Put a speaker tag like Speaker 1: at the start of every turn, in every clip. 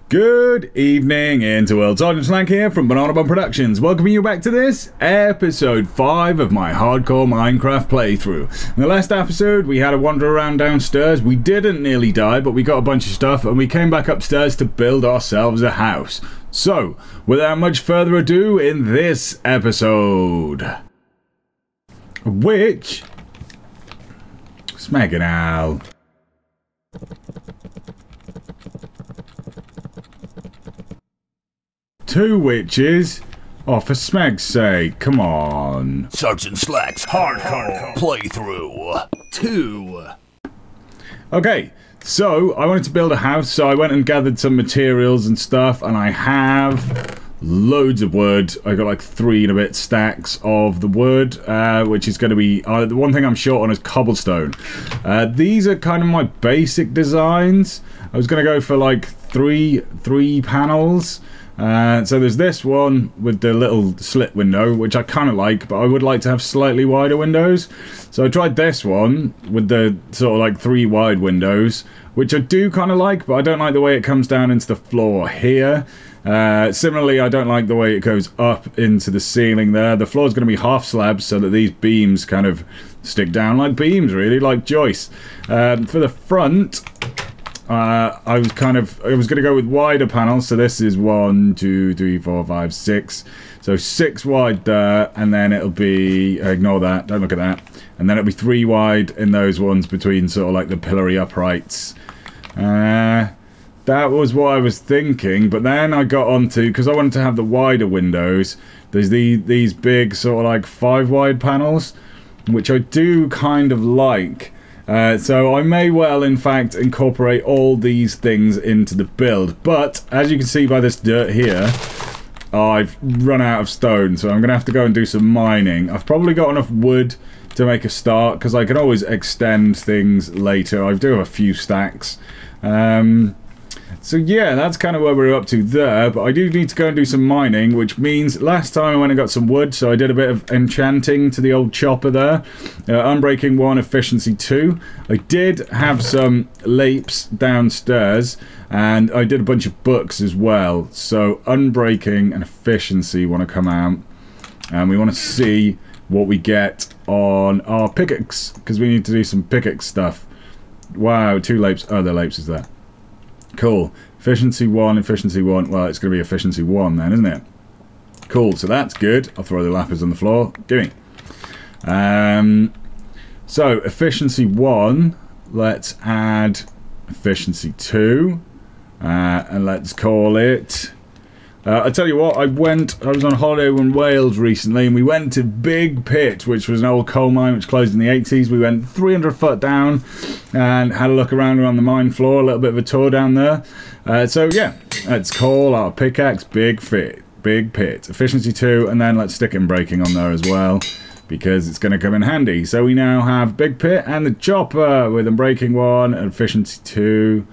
Speaker 1: Good evening, Interworld. Sergeant Slank here from Manor Productions, welcoming you back to this episode 5 of my hardcore Minecraft playthrough. In the last episode, we had a wander around downstairs. We didn't nearly die, but we got a bunch of stuff, and we came back upstairs to build ourselves a house. So, without much further ado, in this episode, which... Smeg it out. Two witches? Oh, for smeg's sake, come on.
Speaker 2: Sergeant Slack's hardcore playthrough 2.
Speaker 1: Okay, so I wanted to build a house, so I went and gathered some materials and stuff, and I have loads of wood. I got like 3 and a bit stacks of the wood, which is going to be... the one thing I'm short on is cobblestone. These are kind of my basic designs. I was going to go for like three panels. So there's this one with the little slit window, which I kind of like, but I would like to have slightly wider windows. So I tried this one with the sort of like 3 wide windows, which I do kind of like, but I don't like the way it comes down into the floor here. Similarly, I don't like the way it goes up into the ceiling there. The floor is going to be half slabs so that these beams kind of stick down like beams, really, like joists. For the front... I was going to go with wider panels, so this is 1, 2, 3, 4, 5, 6. So 6 wide there, and then it'll be, ignore that, don't look at that. And then it'll be 3 wide in those ones between sort of like the pillory uprights. That was what I was thinking, but then I got onto, because I wanted to have the wider windows, there's these big sort of like 5 wide panels, which I do kind of like. So I may well, in fact, incorporate all these things into the build. But, as you can see by this dirt here, I've run out of stone. So I'm going to have to go and do some mining. I've probably got enough wood to make a start, because I can always extend things later. I do have a few stacks. So yeah, that's kind of where we're up to there, but I do need to go and do some mining, which means last time I went and got some wood, so I did a bit of enchanting to the old chopper there. Unbreaking 1, efficiency 2. I did have some lapes downstairs, and I did a bunch of books as well, so unbreaking and efficiency want to come out, and we want to see what we get on our pickaxe, because we need to do some pickaxe stuff. Wow, 2 lapes. Oh, the lapes is there. Cool. Efficiency 1, efficiency 1. Well, it's going to be efficiency 1 then, isn't it? Cool, so that's good. I'll throw the lapis on the floor. Gimme. So, efficiency 1. Let's add efficiency 2. And let's call it... I tell you what, I was on holiday in Wales recently, and we went to Big Pit, which was an old coal mine which closed in the 80s. We went 300 foot down and had a look around on the mine floor, a little bit of a tour down there. So yeah, let's call our pickaxe Big Pit. Efficiency 2, and then let's stick in breaking on there as well, because it's going to come in handy. So we now have Big Pit and the chopper with unbreaking 1 and efficiency 2.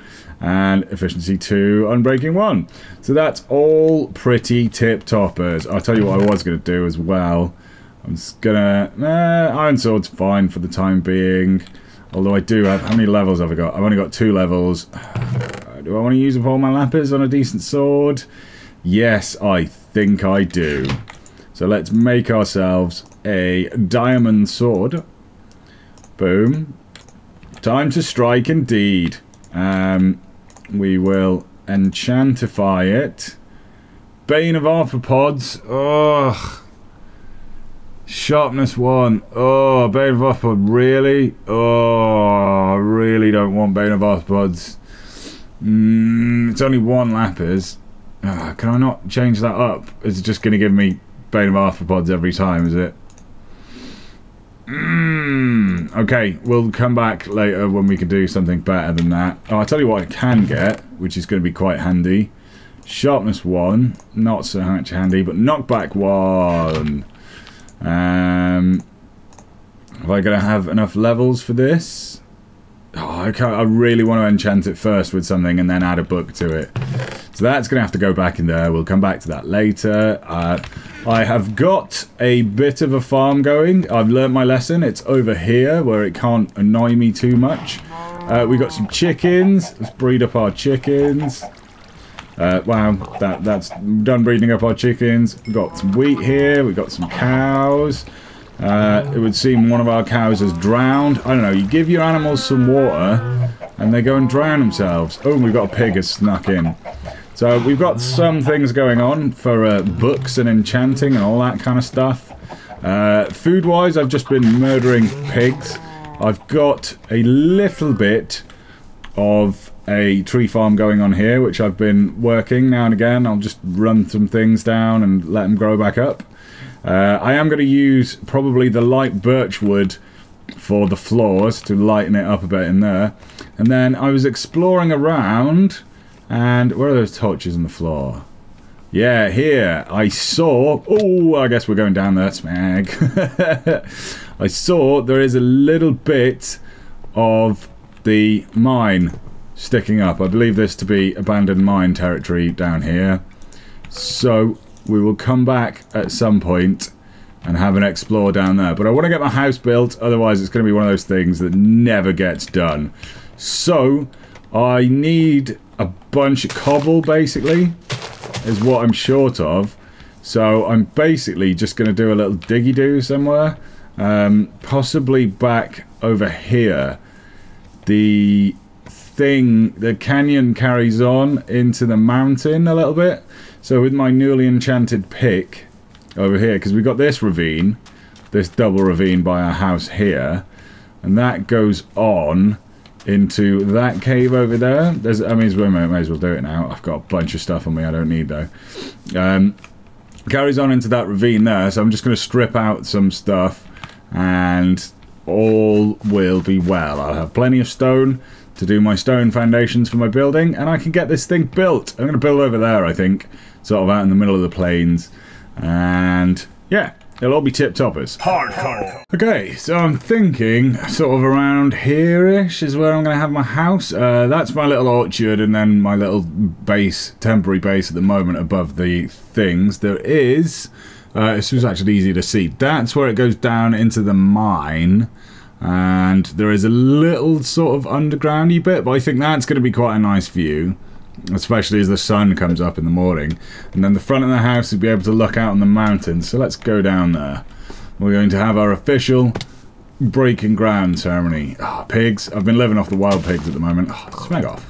Speaker 1: And efficiency 2, unbreaking 1. So that's all pretty tip-toppers. I'll tell you what I was going to do as well. I'm just going to... Iron Sword's fine for the time being. Although I do have... How many levels have I got? I've only got 2 levels. Do I want to use up all my lapis on a decent sword? Yes, I think I do. So let's make ourselves a diamond sword. Boom. Time to strike indeed. We will enchantify it. Bane of Arthropods. Ugh. Sharpness 1. Oh, Bane of Arthropod. Really? Oh, I really don't want Bane of Arthropods. It's only 1 lapis. Can I not change that up? Is it just going to give me Bane of Arthropods every time, is it? Okay, we'll come back later when we can do something better than that. Oh, I'll tell you what I can get, which is going to be quite handy. Sharpness 1, not so much handy, but knockback 1. Am I going to have enough levels for this? Oh, I really want to enchant it first with something and then add a book to it. So that's going to have to go back in there. We'll come back to that later. I have got a bit of a farm going. I've learnt my lesson. It's over here where it can't annoy me too much. We got some chickens. Let's breed up our chickens. Wow, that's done breeding up our chickens. We've got some wheat here. We've got some cows. It would seem one of our cows has drowned. I don't know. You give your animals some water, and they go and drown themselves. Oh, we've got a pig has snuck in. So we've got some things going on for books and enchanting and all that kind of stuff. Food-wise, I've just been murdering pigs. I've got a little bit of a tree farm going on here, which I've been working now and again. I'll just run some things down and let them grow back up. I am going to use probably the light birch wood for the floors to lighten it up a bit in there. And then I was exploring around, and where are those torches on the floor? Yeah, here I saw... Oh, I guess we're going down there, smag. I saw there is a little bit of the mine sticking up. I believe this to be abandoned mine territory down here. So we will come back at some point and have an explore down there. But I want to get my house built, otherwise it's going to be one of those things that never gets done. So I need a bunch of cobble, basically, is what I'm short of. So I'm basically just going to do a little diggy-do somewhere. Possibly back over here. The canyon carries on into the mountain a little bit. So with my newly enchanted pick over here, because we've got this ravine, this double ravine by our house here, and that goes on into that cave over there. I may as well do it now. I've got a bunch of stuff on me I don't need though. Carries on into that ravine there, so I'm just going to strip out some stuff and all will be well. I'll have plenty of stone to do my stone foundations for my building, and I can get this thing built. I'm going to build over there, I think, sort of out in the middle of the plains, and yeah, it'll all be tip-toppers.
Speaker 2: Hardcore.
Speaker 1: Okay, so I'm thinking sort of around here-ish is where I'm going to have my house. That's my little orchard, and then my little base, temporary base at the moment above the things. There is, this was actually easy to see, that's where it goes down into the mine, and there is a little sort of undergroundy bit, but I think that's going to be quite a nice view, especially as the sun comes up in the morning. And then the front of the house will be able to look out on the mountains, so let's go down there. We're going to have our official breaking ground ceremony. Oh, pigs. I've been living off the wild pigs at the moment. Oh, smeg off.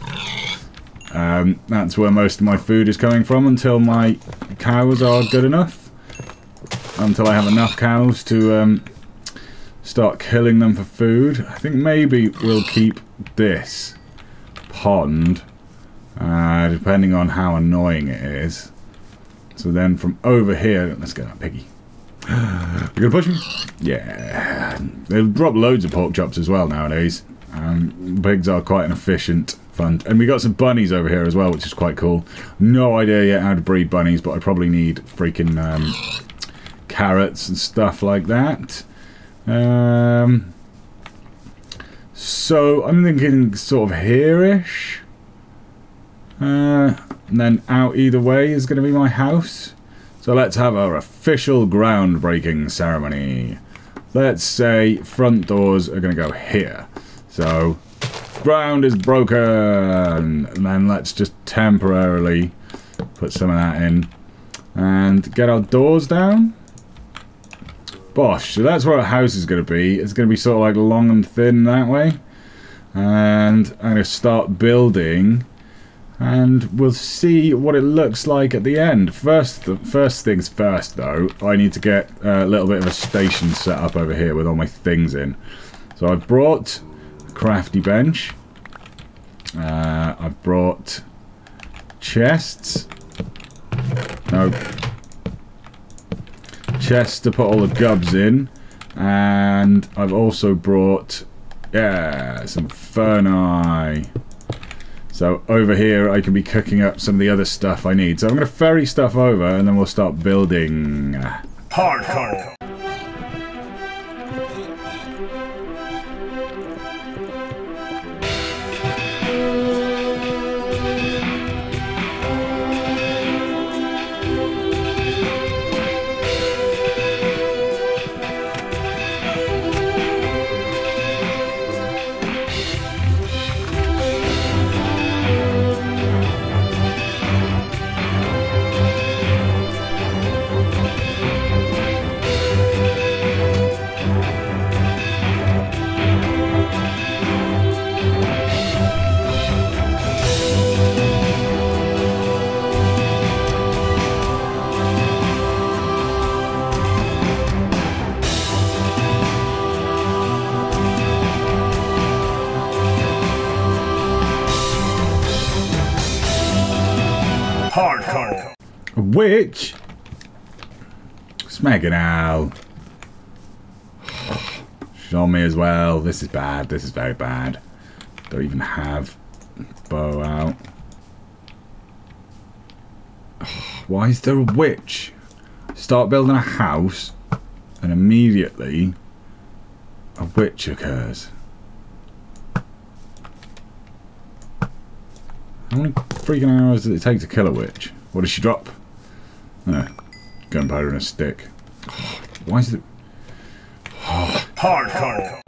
Speaker 1: That's where most of my food is coming from until my cows are good enough. Until I have enough cows to start killing them for food. I think maybe we'll keep this pond, depending on how annoying it is. So then from over here, let's get that piggy. You gonna push me? Yeah. They'll drop loads of pork chops as well nowadays. Pigs are quite an efficient fund. And we got some bunnies over here as well, which is quite cool. No idea yet how to breed bunnies, but I probably need freaking carrots and stuff like that. So I'm thinking sort of here-ish. And then out either way is going to be my house. So let's have our official groundbreaking ceremony. Let's say front doors are going to go here. So ground is broken. And then let's just temporarily put some of that in. And get our doors down. Bosh, so that's where our house is going to be. It's going to be sort of like long and thin that way. And I'm going to start building. And we'll see what it looks like at the end. First things first, though, I need to get a little bit of a station set up over here with all my things in. So I've brought a crafty bench. I've brought chests. No. Chests to put all the gubs in. And I've also brought, yeah, some ferni. So over here I can be cooking up some of the other stuff I need. So I'm going to ferry stuff over and then we'll start building.
Speaker 2: Hardcore. Hardcore.
Speaker 1: A witch? Smegging Al. She's on me as well. This is bad. This is very bad. Don't even have bow out. Why is there a witch? Start building a house and immediately a witch occurs. How many freaking hours does it take to kill a witch? What does she drop? No. Gunpowder and a stick. Why is it...
Speaker 2: Hardcore.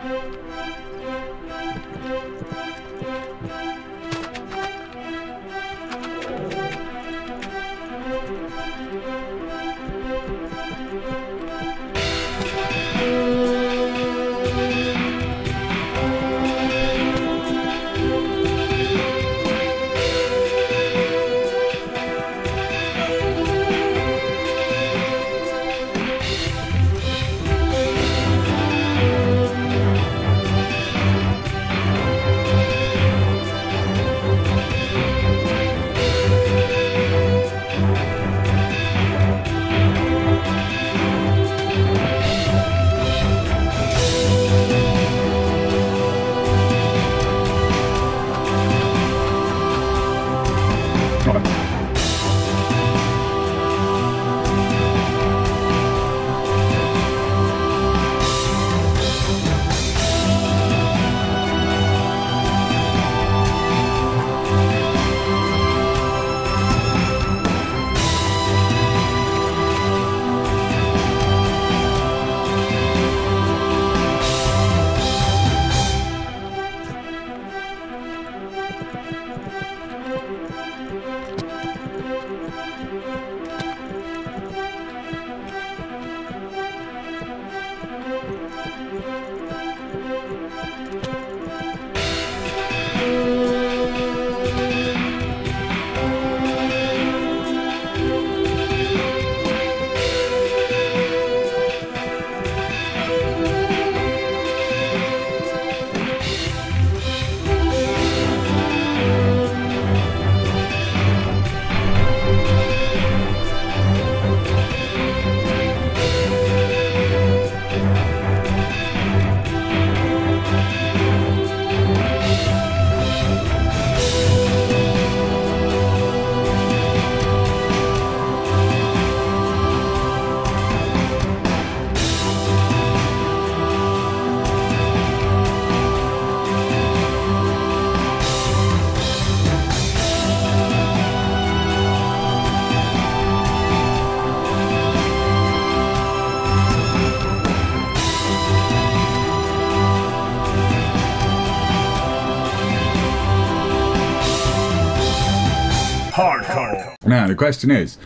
Speaker 2: Hardcore.
Speaker 1: Now, the question is,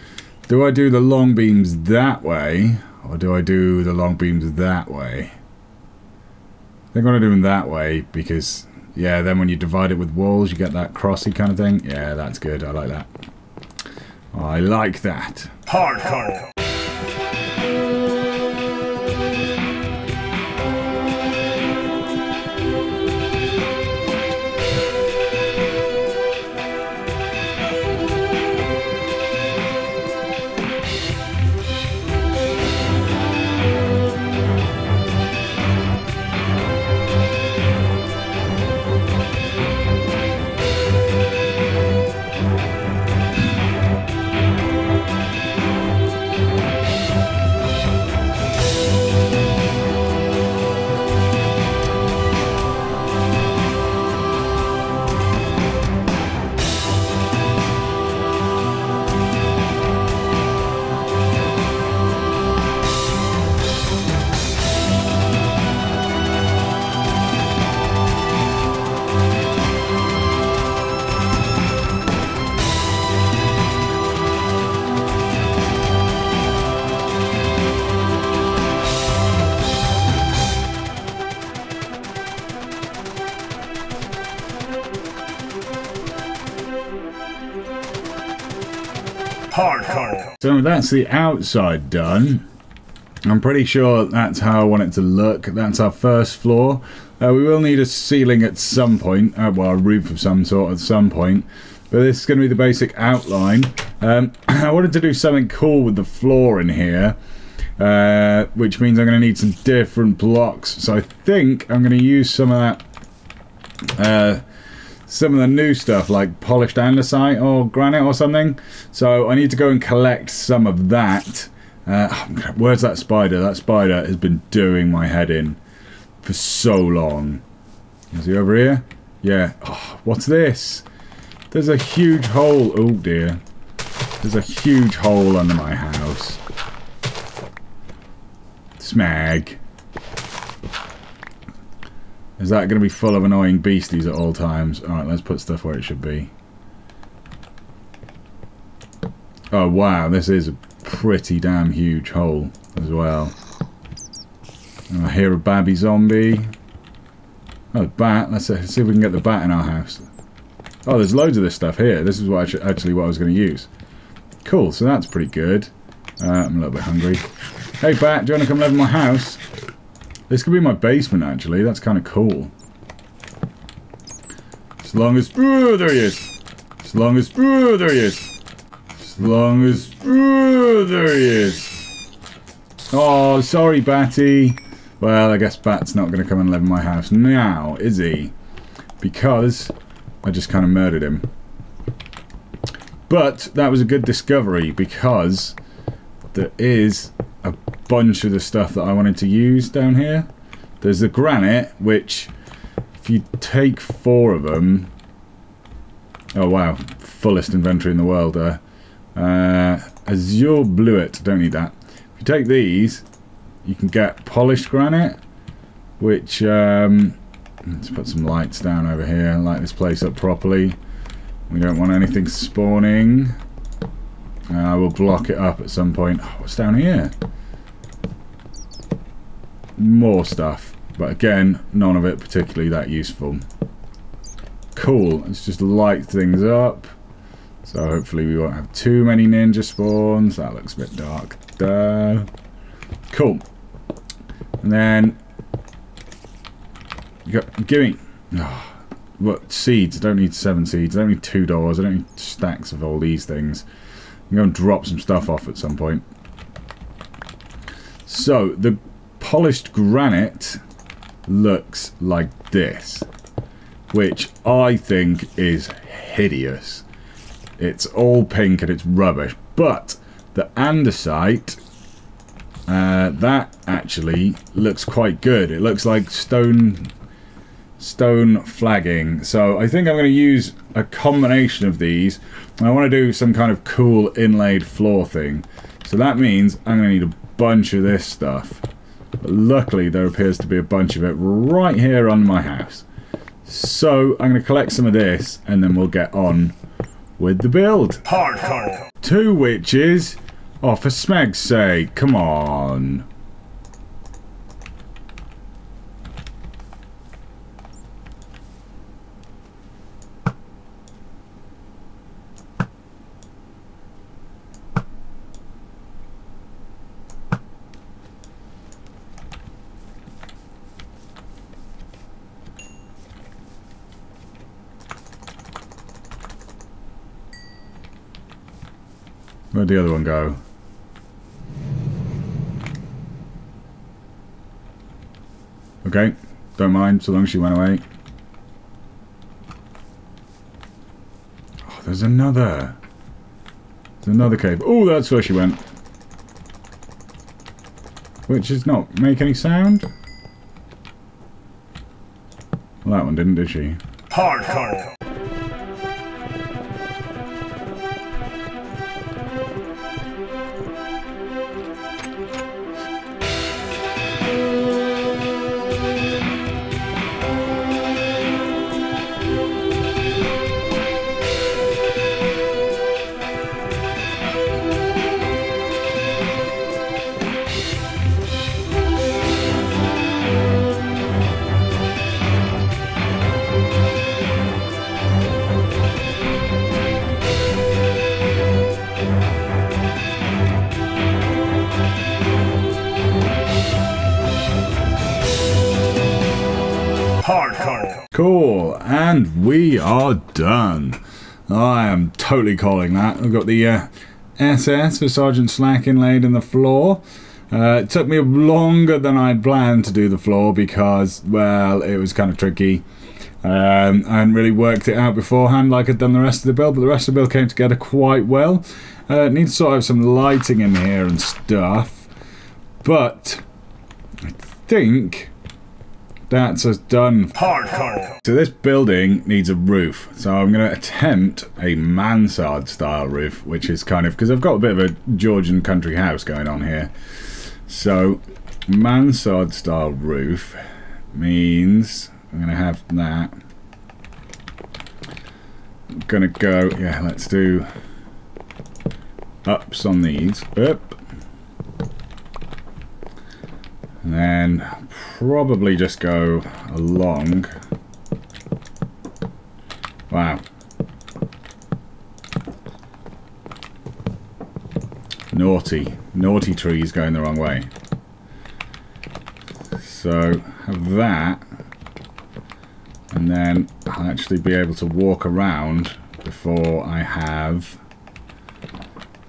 Speaker 1: do I do the long beams that way, or do I do the long beams that way? I think I'm going to do them that way, because, yeah, then when you divide it with walls, you get that crossy kind of thing. Yeah, that's good. I like that. I like that.
Speaker 2: Hardcore. Hardcore.
Speaker 1: So that's the outside done. I'm pretty sure that's how I want it to look. That's our first floor. We will need a ceiling at some point. Well, a roof of some sort at some point. But this is going to be the basic outline. I wanted to do something cool with the floor in here, which means I'm going to need some different blocks. So I think I'm going to use some of that, some of the new stuff like polished andesite or granite or something. So I need to go and collect some of that. Where's that spider? That spider has been doing my head in for so long. Is he over here? Yeah. Oh, what's this? There's a huge hole. Oh dear. There's a huge hole under my house. Smag. Is that going to be full of annoying beasties at all times? Alright, let's put stuff where it should be. Oh wow, this is a pretty damn huge hole as well. Oh, I hear a babby zombie. Oh, bat. Let's see if we can get the bat in our house. Oh, there's loads of this stuff here. This is what actually what I was going to use. Cool, so that's pretty good. I'm a little bit hungry. Hey, bat, do you want to come live in my house? This could be my basement, actually. That's kind of cool. As long as... Oh, there he is. As long as... Oh, there he is. As long as... Oh, there he is. Oh, sorry, Batty. Well, I guess Bat's not going to come and live in my house now, is he? Because I just kind of murdered him. But that was a good discovery because there is a bunch of the stuff that I wanted to use down here. There's the granite, which if you take 4 of them... Oh wow, fullest inventory in the world there. Azure Bluet, don't need that. If you take these, you can get polished granite, which... let's put some lights down over here and light this place up properly. We don't want anything spawning. We'll block it up at some point. Oh, what's down here? More stuff. But again, none of it particularly that useful. Cool. Let's just light things up. So hopefully we won't have too many ninja spawns. That looks a bit dark. Cool. And then... Give me... Oh, what? Seeds. I don't need 7 seeds. I don't need 2 doors. I don't need stacks of all these things. I'm going to drop some stuff off at some point. So, the polished granite looks like this, which I think is hideous. It's all pink and it's rubbish. But the andesite, that actually looks quite good. It looks like stone flagging. So I think I'm going to use a combination of these. I want to do some kind of cool inlaid floor thing. So that means I'm going to need a bunch of this stuff. But luckily there appears to be a bunch of it right here on my house. So I'm going to collect some of this and then we'll get on with the build.
Speaker 2: Hardcore.
Speaker 1: 2 witches? Oh, for smeg's sake, come on. Where'd the other one go? Okay, don't mind so long as she went away. Oh, there's another. There's another cave. Oh, that's where she went. Which does not make any sound. Well, that one didn't, did she?
Speaker 2: Hardcore. Hardcore.
Speaker 1: Cool, and we are done. I am totally calling that. I've got the SS for Sergeant Slack inlaid in the floor. It took me longer than I'd planned to do the floor because, well, it was kind of tricky. I hadn't really worked it out beforehand like I'd done the rest of the build, but the rest of the build came together quite well. Need to sort of have some lighting in here and stuff, but I think that's us done.
Speaker 2: Hardcore.
Speaker 1: So this building needs a roof, so I'm going to attempt a Mansard style roof, which is kind of, because I've got a bit of a Georgian country house going on here. So Mansard style roof means I'm going to have that. I'm going to go, yeah, let's do ups on these, up. And then probably just go along. Wow. Naughty trees going the wrong way. So have that, and then I'll actually be able to walk around before I have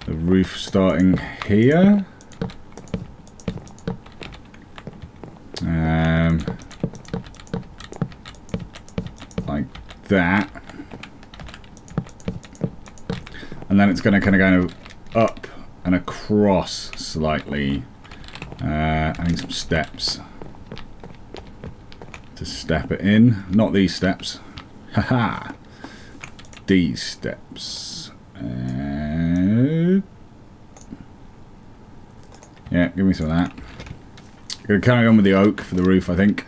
Speaker 1: the roof starting here. Like that, and then it's going to kind of go up and across slightly. I need some steps to step it in. Not these steps. Haha. These steps. Yeah, give me some of that. Gonna carry on with the oak for the roof, I think.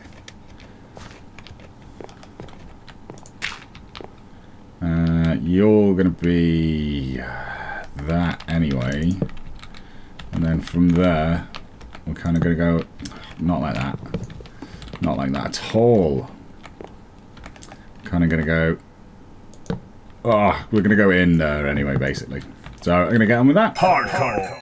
Speaker 1: You're gonna be that anyway, and then from there we're kind of gonna go not like that, not like that at all. Kind of gonna go. Oh, we're gonna go in there anyway, basically. So I'm gonna get on with that.
Speaker 2: Hardcore.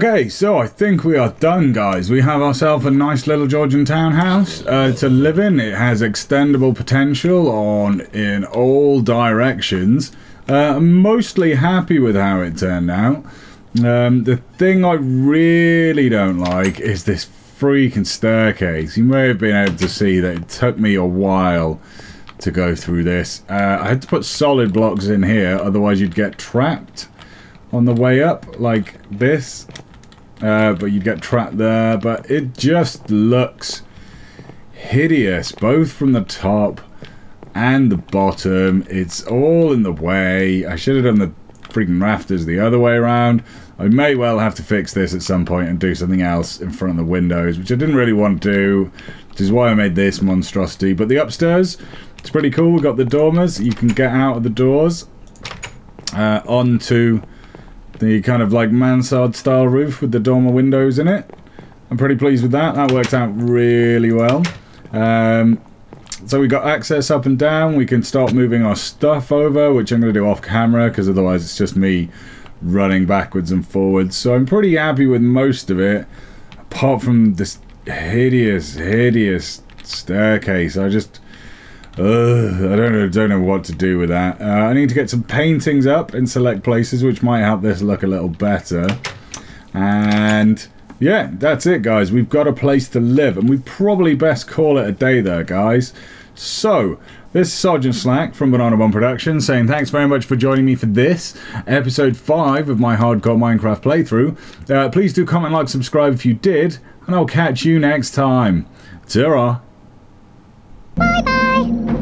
Speaker 1: Okay, so I think we are done, guys. We have ourselves a nice little Georgian townhouse to live in. It has extendable potential in all directions. I'm mostly happy with how it turned out. The thing I really don't like is this freaking staircase. You may have been able to see that it took me a while to go through this. I had to put solid blocks in here, otherwise you'd get trapped on the way up like this. But you'd get trapped there. But it just looks hideous, both from the top and the bottom. It's all in the way. I should have done the freaking rafters the other way around. I may well have to fix this at some point and do something else in front of the windows, which I didn't really want to do, which is why I made this monstrosity. But the upstairs, it's pretty cool. We've got the dormers. You can get out of the doors onto the kind of like Mansard style roof with the dormer windows in it. I'm pretty pleased with that. That worked out really well. So we got access up and down. We can start moving our stuff over, which I'm going to do off camera because otherwise it's just me running backwards and forwards. So I'm pretty happy with most of it, apart from this hideous staircase. I just I don't know what to do with that. I need to get some paintings up in select places, which might help this look a little better. And yeah, that's it, guys. We've got a place to live, and we probably best call it a day there, guys. So, this is Sergeant Slack from Banana Bomb Productions saying thanks very much for joining me for this, episode 5 of my hardcore Minecraft playthrough. Please do comment, like, subscribe if you did, and I'll catch you next time. Ta-ra!
Speaker 3: Bye-bye!